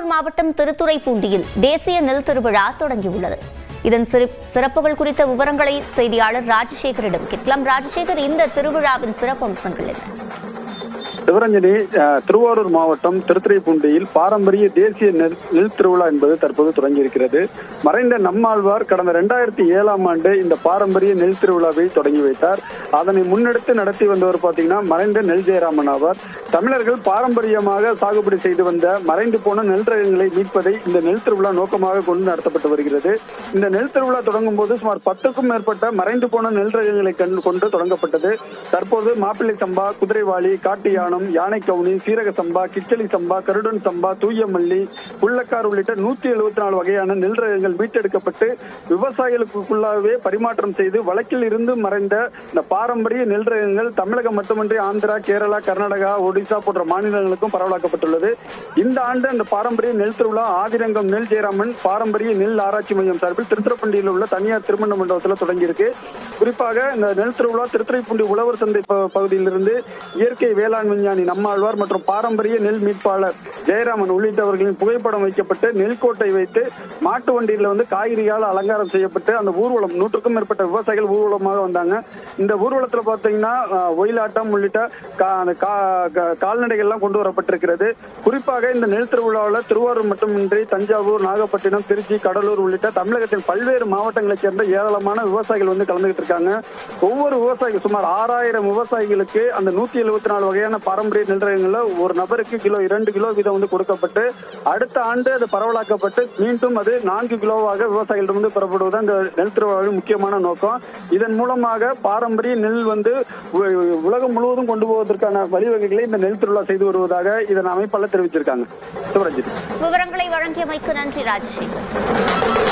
திருவாரூர் மாவட்டம் திருத்துறைப்பூண்டியில் தேசிய நெல் திருவிழா தொடங்கியுள்ளது. இதன் சிறப்புகள் குறித்த விவரங்களை செய்தியாளர் ராஜசேகரிடம் கேட்கலாம். ராஜசேகர், இந்த திருவிழாவின் சிறப்பம்சங்கள் என்ன? சிவரஞ்சனி, திருவாரூர் மாவட்டம் திருத்துறைப்பூண்டியில் பாரம்பரிய தேசிய நெல் திருவிழா என்பது தற்போது தொடங்கியிருக்கிறது. மறைந்த நம்மாழ்வார் கடந்த 2007ஆம் ஆண்டு இந்த பாரம்பரிய நெல் திருவிழாவை தொடங்கி வைத்தார். அதனை முன்னெடுத்து நடத்தி வந்தவர் பாத்தீங்கன்னா மறைந்த நெல் ஜெயராமன் ஆவார். தமிழர்கள் பாரம்பரியமாக சாகுபடி செய்து வந்த மறைந்து போன நெல் ரகங்களை மீட்பதை இந்த நெல் திருவிழா நோக்கமாக கொண்டு நடத்தப்பட்டு வருகிறது. இந்த நெல் திருவிழா தொடங்கும் போது சுமார் 10க்கும் மேற்பட்ட மறைந்து போன நெல் ரகங்களை கொண்டு தொடங்கப்பட்டது. தற்போது மாப்பிள்ளை சம்பா, குதிரைவாளி, காட்டு யானம், யானை கவுனி, சீரக சம்பா, கிச்சலி சம்பா, கருடன் சம்பா, தூய மல்லி, புள்ளக்கார் உள்ளிட்ட 174 வகையான நெல் ரகங்கள் மீட்டெடுக்கப்பட்டு விவசாயிகளுக்குள்ளாகவே பரிமாற்றம் செய்து வழக்கில் இருந்து மறைந்த இந்த பாரம்பரிய நெல் ரகங்கள் தமிழகம் மட்டுமின்றி ஆந்திரா, கேரளா, கர்நாடகா, ஒடிசா போன்ற மாநிலங்களுக்கும் பரவலாக்கப்பட்டுள்ளது. இந்த ஆண்டு அந்த பாரம்பரிய நெல் திருவிழா ஆதிரங்கம் நெல் ஜெயராமன் பாரம்பரிய நெல் ஆராய்ச்சி மையம் சார்பில் திருத்துறைப்பூண்டியில் உள்ள தனியார் திருமண மண்டபத்தில் தொடங்கியிருக்கு. குறிப்பாக இந்த நெல் திருவிழா திருத்துறைப்பூண்டி உழவர் சந்தை பகுதியிலிருந்து இயற்கை வேளாண் விஞ்ஞானி நம்மாழ்வார் மற்றும் பாரம்பரிய நெல் மீட்பாளர் ஜெயராமன் உள்ளிட்டவர்களின் புகைப்படம் வைக்கப்பட்டு நெல்கோட்டை வைத்து மாட்டு வண்டியில காய்கறியால் அலங்காரம் செய்யப்பட்டு அந்த ஊர்வலம் 100க்கும் மேற்பட்ட விவசாயிகள் ஊர்வலமாக வந்தாங்க. இந்த ஊர்வலத்துல பாத்தீங்கன்னா ஒயிலாட்டம் உள்ளிட்ட கால்நடைகள் எல்லாம் கொண்டு வரப்பட்டிருக்கிறது. குறிப்பாக இந்த நெல் திருவிழாவில் திருவாரூர் மட்டுமின்றி தஞ்சாவூர், நாகப்பட்டினம், திருச்சி, கடலூர் உள்ளிட்ட தமிழகத்தின் பல்வேறு மாவட்டங்களைச் சேர்ந்த ஏராளமான விவசாயிகள் கலந்துகிட்டு இருக்காங்க. ஒவ்வொரு விவசாயிகள் சுமார் 6000 விவசாயிகளுக்கு அந்த 174 வகையான பாரம்பரிய நெல் ரகங்கள்ல ஒரு நபருக்கு 2 கிலோ வீதம் கொடுக்கப்பட்டு அடுத்த ஆண்டு அது பரவலாக்கப்பட்டு மீண்டும் அது 4 கிலோவாக விவசாயிகளிடம் பெறப்படுவது இந்த நெல் திருவிழாவின் முக்கியமான நோக்கம். இதன் மூலமாக பாரம்பரிய நெல் உலகம் முழுவதும் கொண்டு போவதற்கான வழிவகைகளை இந்த நெல் திருவிழா செய்து வருவதாக இதன் அமைப்பாளர் தெரிவிச்சிருக்காங்க. விவரங்களை வழங்கியமைக்கு நன்றி ராஜசேகர்.